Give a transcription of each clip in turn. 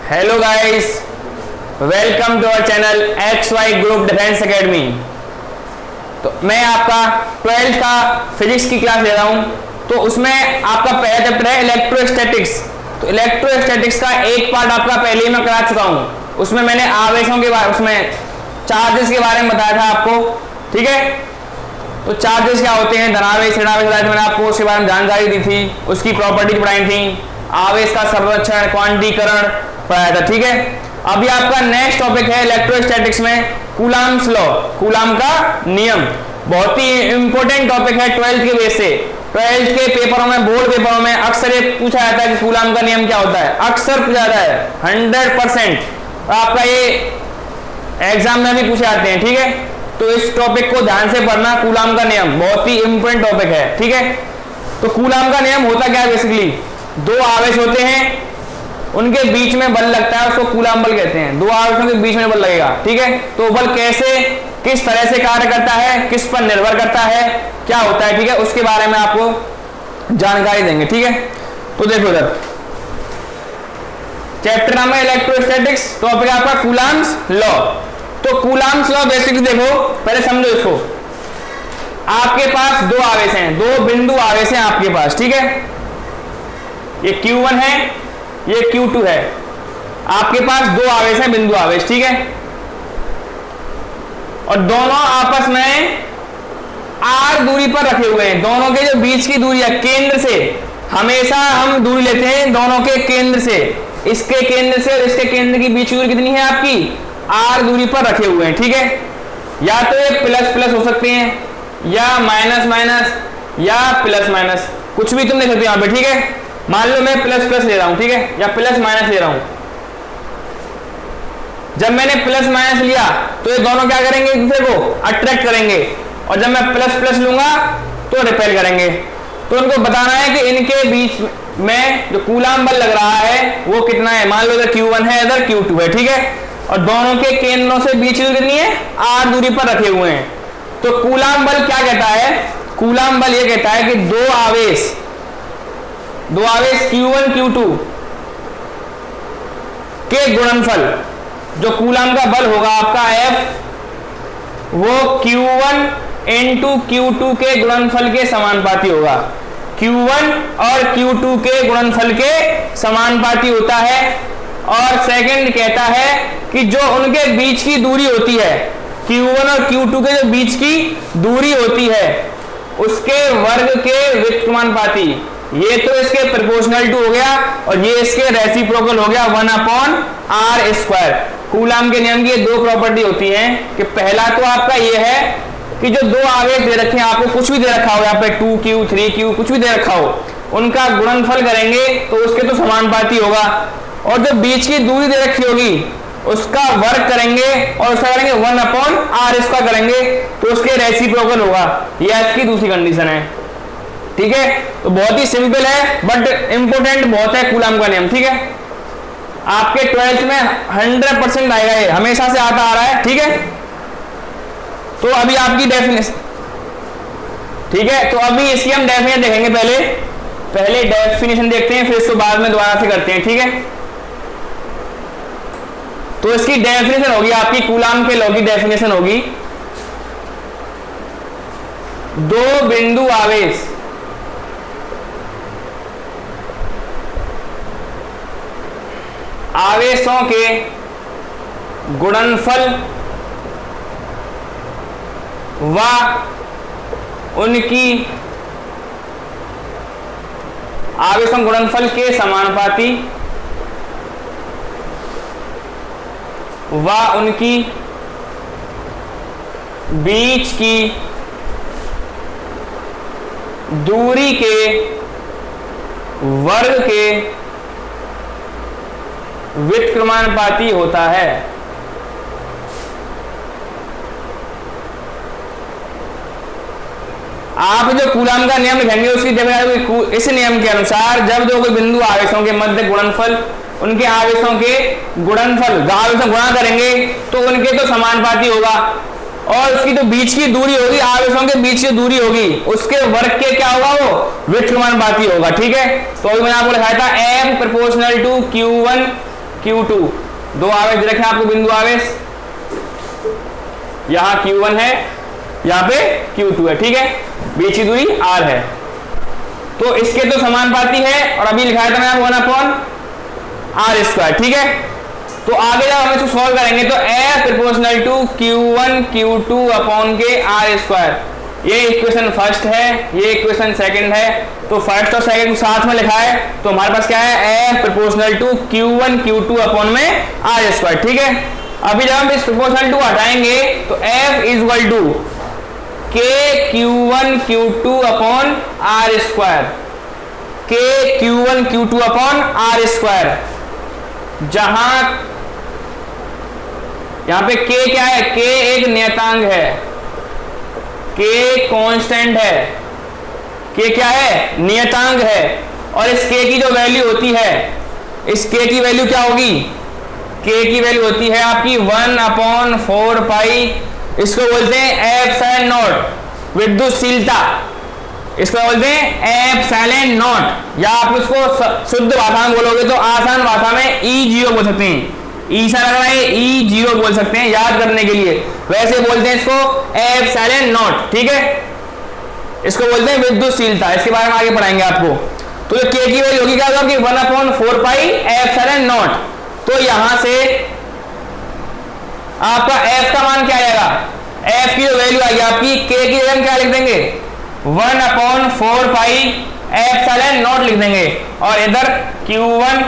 Hello guys, welcome to our channel XY group defence academy. तो मैं आपका 12th का फिजिक्स की क्लास ले रहा हूं। तो उसमें आपका पहला चैप्टर है इलेक्ट्रोस्टैटिक्स। तो इलेक्ट्रोस्टैटिक्स का एक पार्ट आपका पहले ही मैं करा चुका हूं। उसमें मैंने आवेशों के बारे, उसमें चार्जेस के बारे में बताया था आपको, ठीक है। तो चार्जेस क्या होते हैं, धनावेश ऋणावेश, मैंने आपको उसके बारे में जानकारी दी थी, उसकी प्रॉपर्टीज पढ़ाई थी, आवेश का संरक्षण, क्वांटीकरण पढ़ाया था, ठीक है। अभी आपका नेक्स्ट टॉपिक है इलेक्ट्रोस्टैटिक्स में कूलाम्स लॉ, कूलाम का नियम। बहुत ही इंपॉर्टेंट टॉपिक है 12th के बेस से। 12th के पेपरों में, बोर्ड पेपरों में अक्सर ये पूछा जाता है कि कूलाम का नियम क्या होता है, अक्सर पूछा जाता है 100%। आपका ये एग्जाम में भी पूछे जाते हैं, ठीक है। तो इस टॉपिक को ध्यान से पढ़ना, कूलाम का नियम बहुत ही इंपॉर्टेंट टॉपिक है, ठीक है। तो कूलाम का नियम होता क्या है, बेसिकली दो आवेश होते हैं, उनके बीच में बल लगता है, उसको कूलाम बल कहते हैं। दो आवेशों के बीच में बल लगेगा, ठीक है। तो बल कैसे, किस तरह से कार्य करता है, किस पर निर्भर करता है, क्या होता है, ठीक है, उसके बारे में आपको जानकारी देंगे, ठीक है। तो देखो इधर चैप्टर नाम है इलेक्ट्रोस्टैटिक्स, टॉपिक आपका कूलाम्स लॉ। तो कूलाम्स लॉ बेसिकली देखो, पहले समझो इसको। आपके पास दो आवेश हैं, दो बिंदु आवेश हैं आपके पास, ठीक है। ये Q1 है, ये Q2 है। आपके पास दो आवेश हैं, बिंदु आवेश, ठीक है। और दोनों आपस में R दूरी पर रखे हुए हैं। दोनों के जो बीच की दूरी है, केंद्र से हमेशा हम दूरी लेते हैं दोनों के केंद्र से। इसके केंद्र से और इसके केंद्र की बीच की दूरी कितनी है आपकी, R दूरी पर रखे हुए हैं, ठीक है। या तो ये प्लस प्लस हो सकते हैं, या माइनस माइनस, या प्लस माइनस, कुछ भी तुम देख सकते हो यहाँ पे, ठीक है। मान लो मैं प्लस प्लस ले रहा हूं, ठीक है, या प्लस माइनस ले रहा हूं। जब मैंने प्लस माइनस लिया तो ये दोनों क्या करेंगे, एक दूसरे को अट्रैक्ट करेंगे, और जब मैं प्लस प्लस लूंगा तो रिपेल करेंगे। तो उनको बताना है कि इनके बीच में जो कूलाम बल लग रहा है वो कितना है। मान लो इधर Q1 है, इधर Q2 है, ठीक है। और दोनों के केंद्रों से बीच की दूरी कितनी है, R दूरी पर रखे हुए हैं। तो कूलाम बल क्या कहता है, कूलाम बल ये कहता है कि दो आवेश Q1 Q2 के गुणनफल, जो कूलाम का बल होगा आपका F, वो Q1 into Q2 के गुणनफल के समानुपाती होगा। Q1 और Q2 के गुणनफल के समानुपाती होता है। और सेकंड कहता है कि जो उनके बीच की दूरी होती है, Q1 और Q2 के जो बीच की दूरी होती है, उसके वर्ग के व्युत्क्रमानुपाती। ये तो इसके प्रोपोर्शनल टू हो गया, और ये इसके रेसिप्रोकल हो गया 1/r²। कूलाम के नियम की ये दो प्रॉपर्टी होती हैं कि पहला तो आपका ये है कि जो दो आवेश दे रखे हैं, आपको कुछ भी दे रखा हो, यहाँ पे 2Q 3Q कुछ भी दे रखा हो, उनका गुणनफल करेंगे तो उसके तो समानुपाती होगा। और जो बीच की दूरी दे रखी होगी उसका वर्ग करेंगे, और उसका करेंगे 1/r² करेंगे, तो उसके रेसिप्रोकल होगा। ये इसकी दूसरी कंडीशन है, ठीक है। तो बहुत ही सिंपल है, बट इंपोर्टेंट बहुत है कूलाम का नियम, ठीक है। आपके 12th में 100% आएगा, ये हमेशा से आता आ रहा है, ठीक है। तो अभी आपकी डेफिनेशन, ठीक है। तो अभी इसकी हम डेफिनेशन देखेंगे, पहले डेफिनेशन देखते हैं, फिर इसको बाद में दोबारा से करते हैं, ठीक है। तो इसकी डेफिनेशन होगी आपकी, कूलाम के लॉ की डेफिनेशन होगी, दो बिंदु आवेश आवेशों के गुणनफल व उनकी आवेशों गुणनफल के समानुपाती व उनकी बीच की दूरी के वर्ग के व्युत्क्रमानुपाती होता है। आप जो कूलाम का नियम लिखेंगे उसकी जगह इस नियम के अनुसार जब दो कोई बिंदु आवेशों के मध्य गुणनफल, उनके आवेशों के गुणनफल आवेशों गुणा करेंगे तो उनके तो समानुपाती होगा, और उसकी जो बीच की दूरी होगी, आवेशों के बीच की दूरी होगी, उसके वर्ग के क्या होगा, वो व्युत्क्रमानुपाती होगा। ठीक है, तो अभी मैंने आपको लिखाया था m proportional to Q1 Q2, दो आवेश दे रखे हैं आपको, बिंदु आवेश, यहाँ Q1 है, यहाँ पे Q2 है, ठीक है, बीच की दूरी R है। तो इसके तो समानुपाती है, और अभी लिखा था मैंने 1/r², ठीक है। तो आगे जब हम इसको सॉल्व करेंगे तो F proportional to Q1 Q2 upon के R², ये इक्वेशन फर्स्ट है, ये इक्वेशन सेकंड है। तो फर्स्ट और सेकंड को साथ में लिखा है, तो हमारे पास क्या है, F proportional to Q1 Q2 upon में R², ठीक है। अभी जब हम इस प्रोपोर्शनल टू हटाएंगे तो F is equal to K Q1 Q2 upon R², K Q1 Q2 upon R², जहां यहां पे K क्या है, K एक नियतांक है, K कांस्टेंट है, K क्या है, नियतांक है। और इस K की जो वैल्यू होती है, इस K की वैल्यू क्या होगी, K की वैल्यू होती है आपकी 1/4 पाई, इसको बोलते हैं एप्सिलॉन नॉट, विद्युतशीलता, इसको बोलते हैं एप्सिलॉन नॉट, या आप इसको शुद्ध भाषा में बोलोगे तो आसान भाषा में E0 बोल सकते हैं, ई सा लग रहा है, E0 बोल सकते हैं याद करने के लिए, वैसे बोलते हैं इसको एप्सिलॉन नॉट, ठीक है, इसको बोलते हैं विद्युतशीलता। इसके बारे में आगे पढ़ाएंगे आपको। तो जो K की वैल्यू होगी क्या होगी, 1/4 पाई एप्सिलॉन नॉट। तो यहां से आपका F का मान क्या आएगा, F की जो वैल्यू आएगी आपकी, K की जगह क्या लिख देंगे, 1/4 पाई एप्सिलॉन नॉट लिख देंगे, और इधर Q1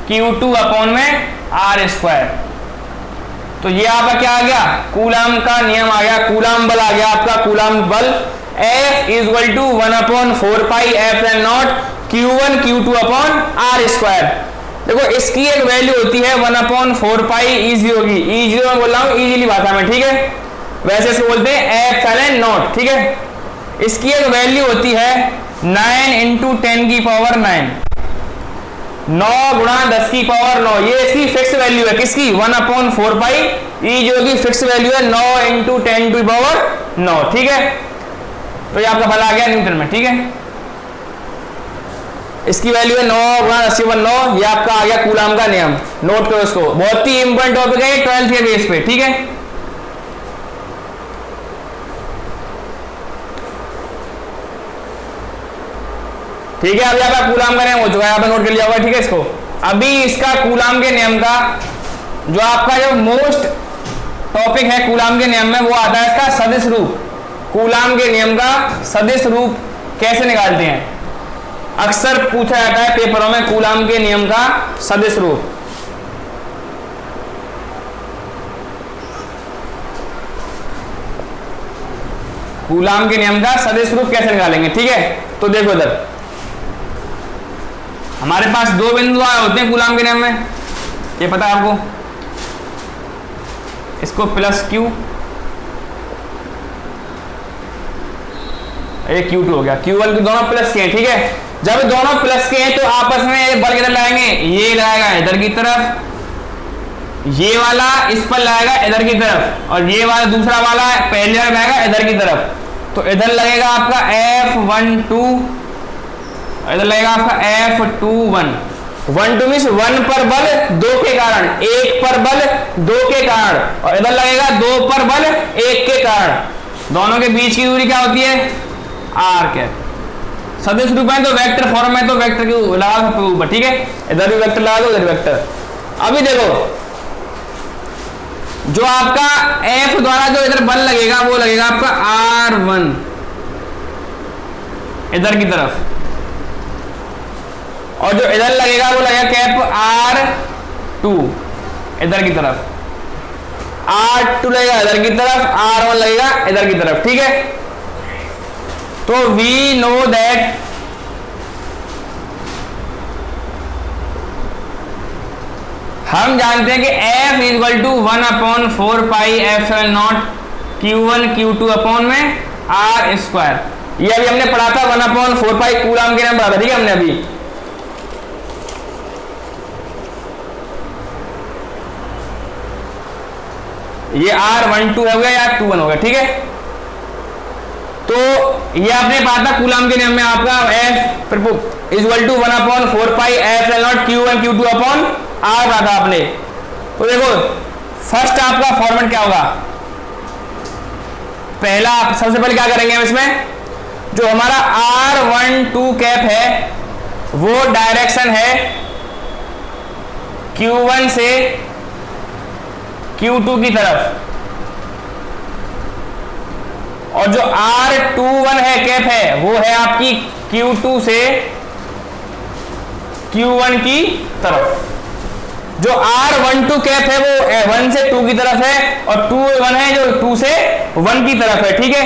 Q2 अपॉन में R²। तो ये आपका क्या आ गया, कूलाम का नियम आ गया, कूलाम बल आ गया आपका, कूलाम बल F is equal to 1/4 pi epsilon nought Q1 Q2 upon R²। देखो इसकी एक वैल्यू होती है 1/4 पाई E0 की, E0 में बोल रहा हूं इजीली भाषा में, ठीक है, वैसे इसको बोलते हैं एप्सिलॉन नॉट, ठीक है। इसकी एक वैल्यू होती है 9 × 10⁹, 9 गुणा 10⁹, ये इसकी फिक्स वैल्यू है, किसकी, 1/4 पाई E0 की फिक्स वैल्यू है 9 × 10⁹, ठीक है। तो ये आपका बल आ गया न्यूटन में, ठीक है, इसकी वैल्यू है 9 गुणा 10⁹, ये आपका आ गया कूलाम का नियम, नोट करो इसको, बहुत ही इंपॉर्टेंट टॉपिक है 12th के बेस पे, ठीक है। ठीक है, अभी आपका कूलाम का नियम हो चुका है, आपने नोट कर लिया होगा, ठीक है इसको। अभी इसका कूलाम के नियम का जो आपका जो मोस्ट टॉपिक है कूलाम के नियम में, वो आता है इसका सदिश रूप। कूलाम के नियम का सदिश रूप कैसे निकालते हैं, अक्सर पूछा जाता है पेपरों में, कूलाम के नियम का सदिश रूप। कूलाम के नियम का सदिश रूप कैसे निकालेंगे, ठीक है। तो देखो इधर हमारे पास दो बिंदु होते हैं कूलाम के नियम में, ये पता है आपको, इसको प्लस Q, ये Q2 हो गया, Q1 दोनों प्लस के हैं, ठीक है। जब दोनों प्लस के हैं तो आपस में बल किधर लगाएंगे, ये लगाएगा इधर की तरफ, ये वाला इस पर लगाएगा इधर की तरफ, और ये वाला दूसरा वाला पहले वाला लगाएगा इधर की तरफ। तो इधर लगेगा आपका F12, इधर लगेगा आपका F21। 1 मीन्स 1 पर बल 2 के कारण, 1 पर बल 2 के कारण, और इधर लगेगा 2 पर बल 1 के कारण। दोनों के बीच की दूरी क्या होती है, R कैप। सदिश रूप है तो वेक्टर फॉर्म में तो वेक्टर के लगा सकते हो ऊपर, ठीक है, इधर भी वेक्टर लगा दो, इधर वेक्टर। अभी देखो जो आपका F द्वारा जो इधर बल लगेगा वो लगेगा आपका R1 इधर की तरफ, और जो इधर लगेगा वो लगेगा कैप R2 इधर की तरफ, R2 लगेगा इधर की तरफ, R1 लगेगा इधर की तरफ, ठीक है। तो वी नो दैट हम जानते हैं कि F is equal to 1/4 pi epsilon nought Q1 Q2 upon में R²। ये अभी हमने पढ़ा था 1/4 पाई कूलाम के नाम पढ़ा था, ठीक है हमने अभी। ये R12 हो गया या R21 हो गया, ठीक है। तो ये आपने पढ़ा था कूलाम के नियम में, आपका F is equal to 1/4 pi epsilon nought Q1 Q2 upon R रहा था आपने, तो देखो फर्स्ट आपका फॉर्मेट क्या होगा, पहला सबसे पहले क्या करेंगे हम इसमें, जो हमारा R12 कैप है वो डायरेक्शन है Q1 से Q2 की तरफ, और जो R21 है कैप है वो है आपकी Q2 से Q1 की तरफ। जो R12 कैप है वो 1 से 2 की तरफ है, और 2 1 है जो 2 से 1 की तरफ है, ठीक है।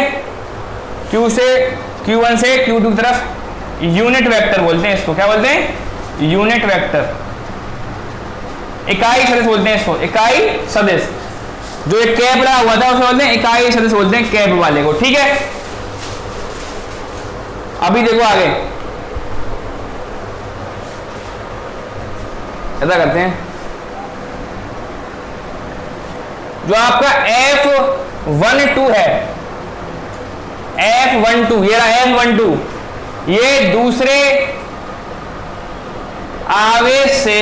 Q1 से Q2 की तरफ यूनिट वेक्टर बोलते हैं इसको, क्या बोलते हैं, यूनिट वेक्टर, इकाई सदिश बोलते हैं इसको, इकाई सदिश। जो एक कैप लगा हुआ था उसे बोलते हैं इकाई सदिश, बोलते हैं कैप वाले को, ठीक है। अभी देखो आगे ऐसा करते हैं, जो आपका F12 है, F12 ये रहा F12, ये दूसरे आवेश से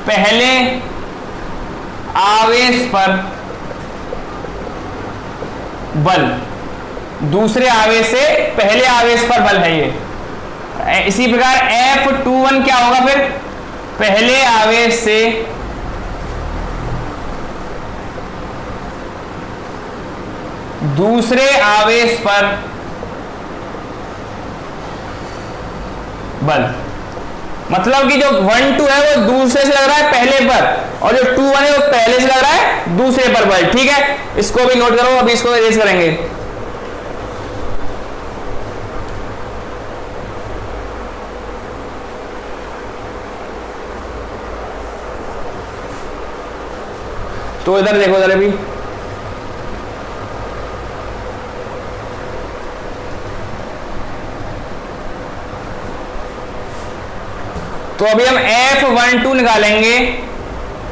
पहले आवेश पर बल, दूसरे आवेश से पहले आवेश पर बल है ये। इसी प्रकार F21 क्या होगा फिर, पहले आवेश से दूसरे आवेश पर बल, मतलब कि जो 1 2 है वो दूसरे से लग रहा है पहले पर, और जो 2 1 है वो पहले से लग रहा है दूसरे पर बल, ठीक है। इसको भी नोट करो, अभी इसको इरेज करेंगे। तो इधर देखो, इधर अभी तो अभी हम F12 निकालेंगे।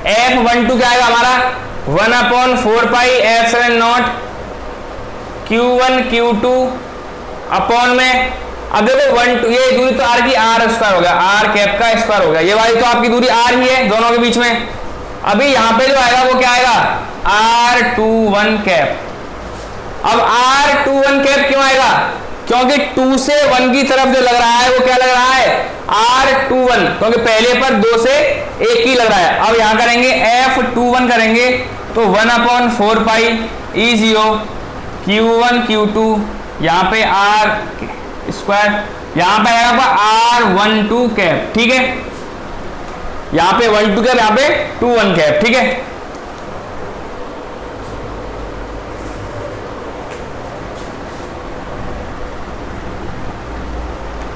F12 क्या आएगा हमारा, 1/4 पाई F7 Q1 Q2 अपॉन में, अब देखो 1 2 ये दूरी तो R की R स्क्वायर हो गया, R कैप का स्क्वायर हो गया, ये वाली तो आपकी दूरी R ही है दोनों के बीच में। अभी यहां पे जो आएगा वो क्या आएगा, R21 कैप। अब R21 कैप क्यों आएगा, क्योंकि 2 से 1 की तरफ जो लग रहा है वो क्या लग रहा है, R21, क्योंकि पहले पर 2 से 1 ही लग रहा है। अब यहां करेंगे F21 करेंगे तो 1/4 पाई E0 Q1 Q2, यहाँ पे R स्क्वायर, यहाँ पे आएगा आपका R12 कैप, ठीक है। यहाँ पे 1 2 कैप, यहाँ पे 2 1 कैप, ठीक है।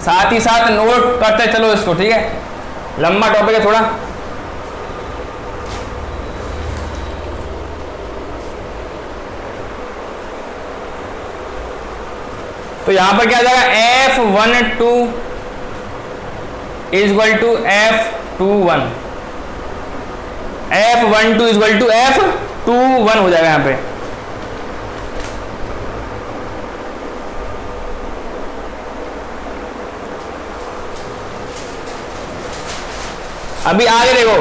साथ ही साथ नोट करते चलो इसको, ठीक है, लंबा टॉपिक है थोड़ा। तो यहां पर क्या आ जाएगा, F12 is equal to F21, F12 is equal to F21 हो जाएगा यहां पे। अभी आगे देखो,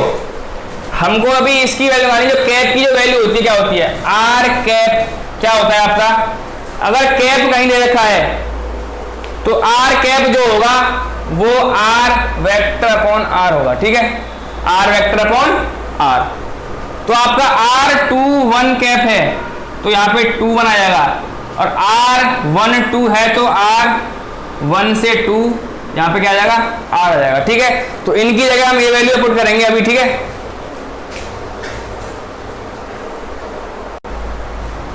हमको अभी इसकी वैल्यू मानी, जो कैप की जो वैल्यू होती है क्या होती है, आर कैप क्या होता है आपका, अगर कैप कहीं दे रखा है तो आर कैप जो होगा वो आर वेक्टर अपॉन आर होगा, ठीक है, आर वेक्टर अपॉन आर। तो आपका R21 कैप है तो यहाँ पे 21 आ जाएगा, और R12 है तो R1 से 2 यहाँ पे क्या आ जाएगा, R आ जाएगा, ठीक है। तो इनकी जगह हम ये वैल्यू पुट करेंगे अभी, ठीक है।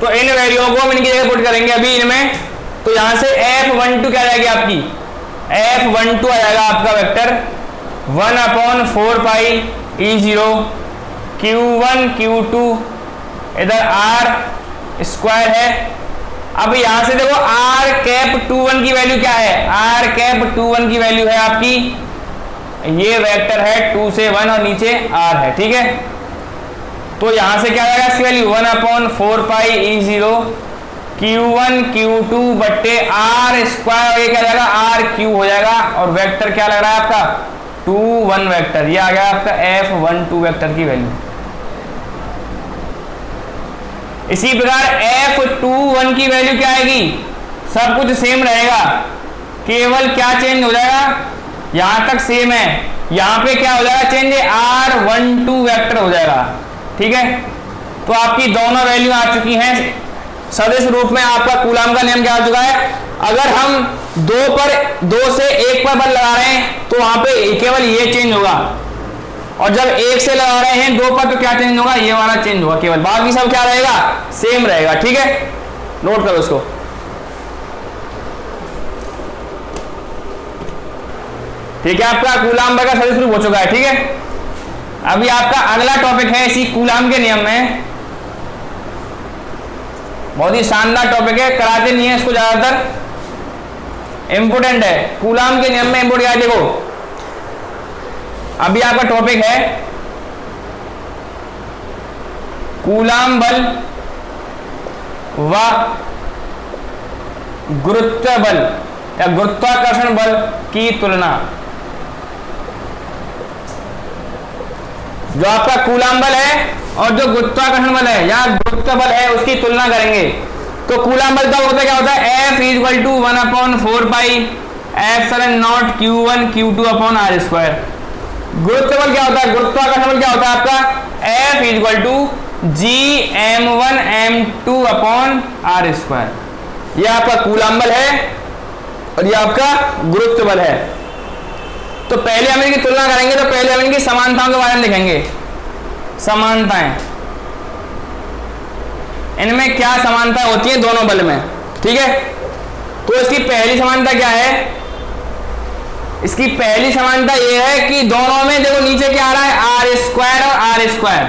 तो इन वैल्यूओं को हम इनकी जगह पुट करेंगे अभी इनमें। तो यहां से F12 क्या आ जाएगी आपकी, F12 आ जाएगा आपका वेक्टर 1/4 पाई E0 Q1 Q2, इधर R स्क्वायर है। अब यहां से देखो R कैप 21 की वैल्यू क्या है, R कैप 21 की वैल्यू है आपकी, ये वेक्टर है 2 से 1 और नीचे R है, ठीक है। तो यहां से क्या आएगा इसकी वैल्यू 1/4 पाई E0 Q1 Q2 बट्टे R स्क्वायर, ये क्या जाएगा R क्यू हो जाएगा, और वेक्टर क्या लग रहा है आपका F12 वेक्टर, ये आ गया आपका F12 वेक्टर की वैल्यू। इसी प्रकार F21 की वैल्यू क्या आएगी, सब कुछ सेम रहेगा, केवल क्या चेंज हो जाएगा, यहां तक सेम है, यहां पे क्या हो जाएगा चेंज, R12 वेक्टर हो जाएगा। ठीक है, तो आपकी दोनों वैल्यू आ चुकी हैं। सदिश रूप में आपका कूलाम का नियम क्या आ चुका है, अगर हम दो से एक पर बल लगा रहे हैं तो वहां पे केवल ये चेंज होगा, और जब एक से लगा रहे हैं दो पर तो क्या चेंज होगा, ये वाला चेंज होगा केवल, बाकी सब क्या रहेगा, सेम रहेगा। ठीक है, नोट करो इसको। ठीक है, आपका कूलाम का सदिश रूप हो चुका है। ठीक है, अभी आपका अगला टॉपिक है इसी कूलाम के नियम में, बहुत ही शानदार टॉपिक है, कराते नहीं है इसको, ज्यादातर इंपोर्टेंट है। कूलाम के नियम में इंपोर्ट क्या है, देखो अभी आपका टॉपिक है कूलाम बल व गुरुत्व बल या गुरुत्वाकर्षण बल की तुलना। जो आपका कूलाम बल है और जो गुरुत्वाकर्षण बल है या गुरुत्व बल है उसकी तुलना करेंगे। तो कूलाम बल का होता क्या होता है, F = 1/4 pi epsilon nought Q1 Q2 upon R square. गुरुत्व बल क्या होता है, गुरुत्वाकर्षण बल क्या होता है आपका, F = Gm1 m2 upon R square. ये आपका कूलाम बल है और ये आपका गुरुत्व बल है। तो पहले हम इनकी तुलना करेंगे, तो पहले हम इनकी समानताओं के बारे में देखेंगे। समानताएं, इनमें क्या समानता होती है दोनों बल में। ठीक है, तो इसकी पहली समानता क्या है, इसकी पहली समानता यह है कि दोनों में देखो नीचे क्या आ रहा है, R स्क्वायर और R स्क्वायर,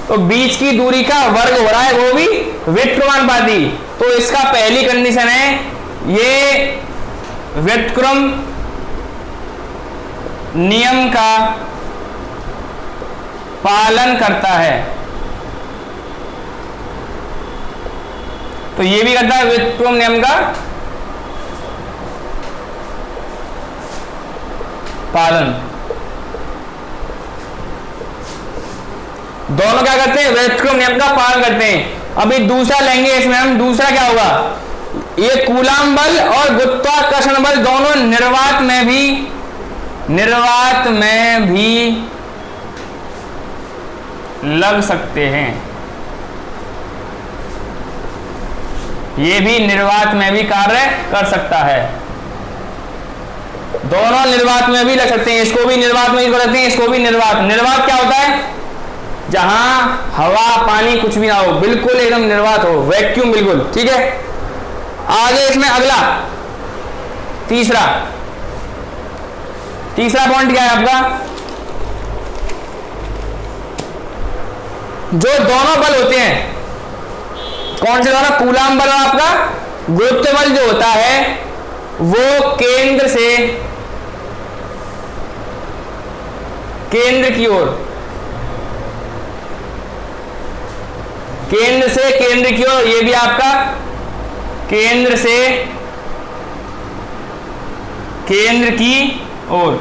तो बीच की दूरी का वर्ग हो रहा है, वो भी व्युत्क्रमानुपाती। तो इसका पहली कंडीशन है ये व्युत्क्रम नियम का पालन करता है। तो ये भी करता है व्युत्क्रम नियम का पालन। दोनों क्या करते हैं, व्युत्क्रम नियम का पालन करते हैं। अभी दूसरा लेंगे, इसमें हम दूसरा क्या होगा, ये कूलाम बल और गुरुत्वाकर्षण बल दोनों निर्वात में भी लग सकते हैं। ये भी निर्वात में भी कार्य कर सकता है, दोनों निर्वात में भी लग सकते हैं। इसको भी निर्वात में ही कर सकते हैं, इसको भी निर्वात। निर्वात क्या होता है, जहां हवा पानी कुछ भी ना हो, बिल्कुल एकदम निर्वात हो, वैक्यूम बिल्कुल। ठीक है, आगे इसमें अगला तीसरा पॉइंट क्या है आपका, जो दोनों बल होते हैं, कौन से दोनों, कूलाम बल और आपका गुरुत्व बल जो होता है वो केंद्र की ओर, केंद्र की ओर, ये भी आपका केंद्र से केंद्र की ओर।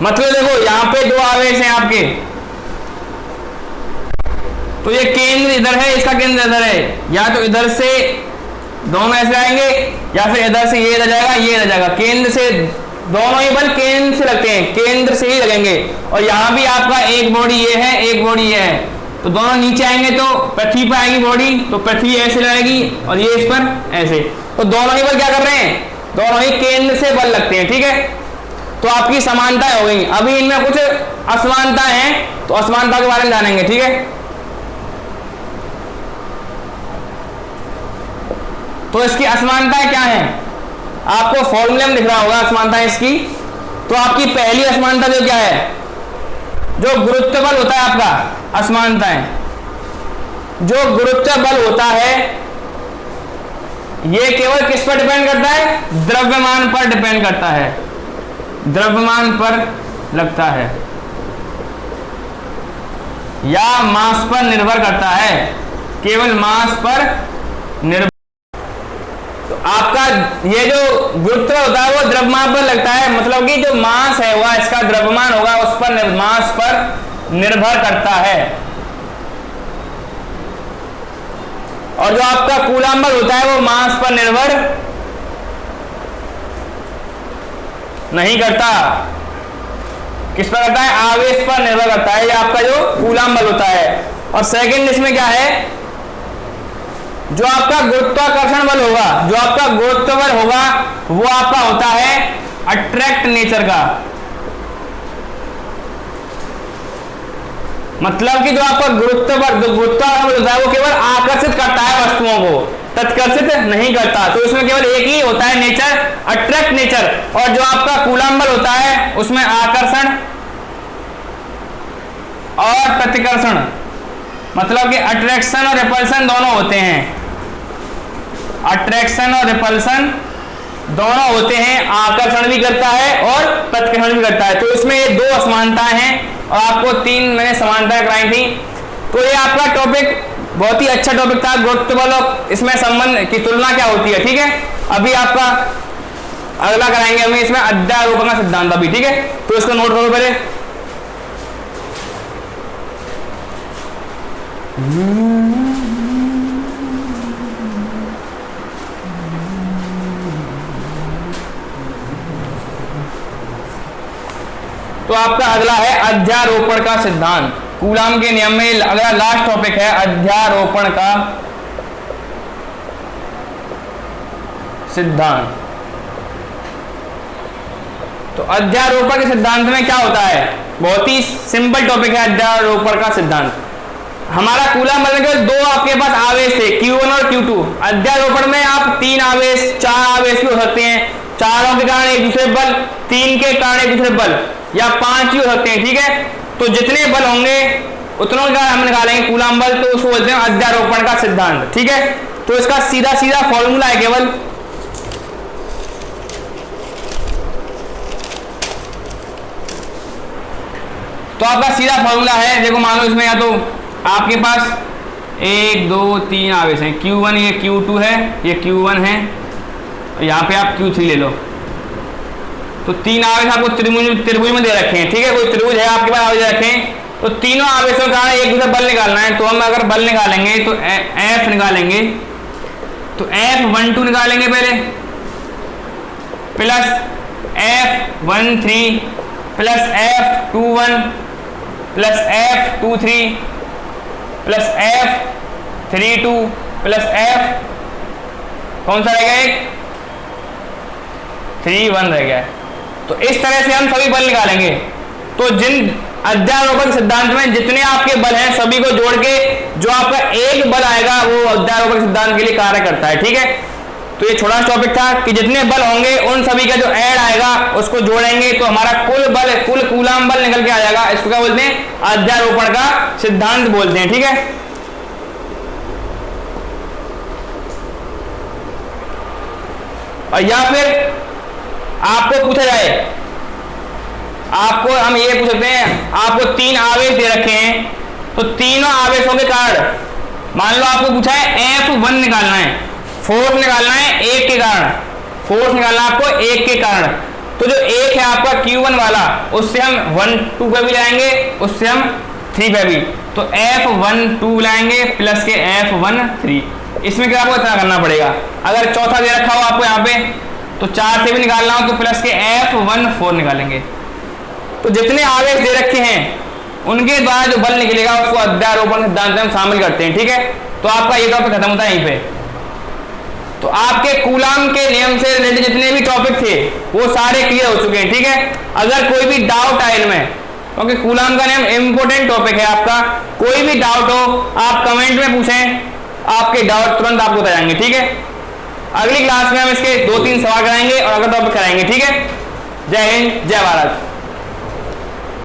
मतलब देखो यहां पे दो आवेश हैं आपके, तो ये केंद्र इधर है, इसका केंद्र इधर है, या तो इधर से दोनों ऐसे आएंगे या फिर इधर से ये इधर जाएगा, ये इधर जाएगा। केंद्र से दोनों ही बल केंद्र से लगते हैं, केंद्र से ही लगेंगे। और यहां भी आपका एक बॉडी ये है, एक बॉडी ये है, तो दोनों नीचे आएंगे तो पृथ्वी पर आएगी बॉडी, तो पृथ्वी ऐसे लगेगी और ये इस पर ऐसे। तो दोनों ही बल क्या कर रहे हैं, दोनों ही केंद्र से बल लगते हैं। ठीक है, तो आपकी समानताएं हो गई। अभी इनमें कुछ असमानता हैं, तो असमानता के बारे में जानेंगे। ठीक है, तो इसकी असमानताएं क्या हैं, आपको फॉर्मूले में दिख रहा होगा असमानताएं इसकी। तो आपकी पहली असमानता जो क्या है, जो गुरुत्व बल होता है आपका, असमानताएं, जो गुरुत्व बल होता है ये केवल किस पर डिपेंड करता है, द्रव्यमान पर डिपेंड करता है, द्रव्यमान पर लगता है या मास पर निर्भर करता है, केवल मास पर निर्भर। तो आपका ये जो गुरुत्व होता है वो द्रव्यमान पर लगता है, मतलब कि जो मास है वह इसका द्रव्यमान होगा उस पर मास पर निर्भर करता है। और जो आपका कूलम्ब बल होता है वो मास पर निर्भर नहीं करता। किस पर करता है? आवेश पर निर्भर करता है। ये आपका जो कूलम्ब बल होता है। और सेकंड इसमें क्या है, जो आपका गुरुत्वाकर्षण बल होगा, जो आपका गुरुत्व बल होगा वो आपका होता है अट्रैक्ट नेचर का। मतलब कि जो आपका गुरुत्वाकर्षण बल होता है वो केवल आकर्षित करता है वस्तुओं को, तत्कर्षित नहीं करता। तो इसमें केवल एक ही होता है नेचर, अट्रैक्ट नेचर। और जो आपका कूलम्ब बल होता है उसमें आकर्षण और प्रतिकर्षण, मतलब कि अट्रैक्शन और रिपल्सन दोनों होते हैं। अट्रैक्शन और रिपल्सन दोनों होते हैं, आकर्षण भी करता है और प्रतिकर्षण भी करता है। तो इसमें ये दो असमानताएं हैं और आपको 3 मैंने समानताएं कराई थी। तो ये आपका टॉपिक बहुत ही अच्छा टॉपिक था, गुरुत्व बल और इसमें संबंध की तुलना क्या होती है। ठीक है, अभी आपका अगला कराएंगे हमें इसमें अध्यारोपण का सिद्धांत अभी। ठीक है, तो इसको नोट करो पहले। तो आपका अगला है अध्यारोपण का सिद्धांत। कूलम्ब के नियम में अगला लास्ट टॉपिक है अध्यारोपण का सिद्धांत। तो अध्यारोपण के सिद्धांत में क्या होता है? बहुत ही सिंपल टॉपिक है अध्यारोपण का सिद्धांत। हमारा कूलम्ब बल में दो आपके पास आवेश थे, Q1 और Q2। अध्यारोपण में आप 3 आवेश 4 आवेश भी हो सकते हैं, चारों के कारण एक दूसरे बल, 3 के कारण एक दूसरे बल, या 5 भी हो सकते हैं। ठीक है, तो जितने बल होंगे उतनों का हम निकालेंगे कूलम्ब बल, तो उसको बोलते हैं अध्यारोपण का सिद्धांत। ठीक है, तो इसका सीधा सीधा फॉर्मूला है केवल, तो आपका सीधा फॉर्मूला है, देखो मान लो इसमें या तो आपके पास 1 2 3 आवेश हैं, Q1 ये Q2 है, ये Q1 है, यहाँ पे आप Q3 ले लो। तो 3 आवेश आपको त्रिभुज में दे रखे हैं। ठीक है, कोई त्रिभुज है आपके पास, आवेश रखे हैं, तो तीनों आवेशों का एक दूसरे बल निकालना है। तो हम अगर बल निकालेंगे तो F निकालेंगे, तो F12 निकालेंगे पहले, plus F13 plus F21 plus F23 plus F32 plus F कौन सा रह गया, एक 3 1 रह गया। तो इस तरह से हम सभी बल निकालेंगे। तो जिन अध्यारोपण सिद्धांत में जितने आपके बल हैं सभी को जोड़ के जो आपका एक बल आएगा वो अध्यारोपण सिद्धांत के लिए कार्य करता है। ठीक है, तो ये छोटा टॉपिक था कि जितने बल होंगे उन सभी का जो ऐड आएगा उसको जोड़ेंगे तो हमारा कुल बल, कुल कूलम्ब बल निकल के आ जाएगा। इसको क्या बोलते हैं? अध्यारोपण का सिद्धांत बोलते हैं। ठीक है, और या फिर आपको पूछा जाए, आपको हम ये पूछ सकते हैं, आपको 3 आवेश दे रखे हैं, तो तीनों आवेशों के कारण मान लो आपको पूछा है F1 निकालना है, फोर्स निकालना है 1 के कारण, फोर्स निकालना है आपको 1 के कारण। तो जो 1 है आपका Q1 वाला, उससे हम 1 2 पे भी लाएंगे, उससे हम 3 पे भी, तो F12 लाएंगे प्लस के F13। इसमें क्या आपको इतना करना पड़ेगा, अगर चौथा दे रखा हो आपको यहाँ पे तो 4 से भी निकालना हो तो प्लस के F14 निकालेंगे। तो जितने आवेश दे रखे हैं उनके द्वारा जो बल निकलेगा उसको अध्यारोपण सिद्धांत में हम शामिल करते हैं। ठीक है, तो आपका ये टॉपिक खत्म होता है यहीं पे। तो आपके कूलम्ब के नियम से रिलेटेड जितने भी टॉपिक थे वो सारे क्लियर हो चुके हैं। ठीक है, अगर कोई भी डाउट आए इनमें, क्योंकि कूलम्ब का नियम इंपॉर्टेंट टॉपिक है आपका, कोई भी डाउट हो आप कमेंट में पूछें, आपके डाउट तुरंत आपको बताएंगे। ठीक है, अगली क्लास में हम इसके 2-3 सवाल कराएंगे और अगर टॉपिक कराएंगे। ठीक है, जय हिंद, जय भारत।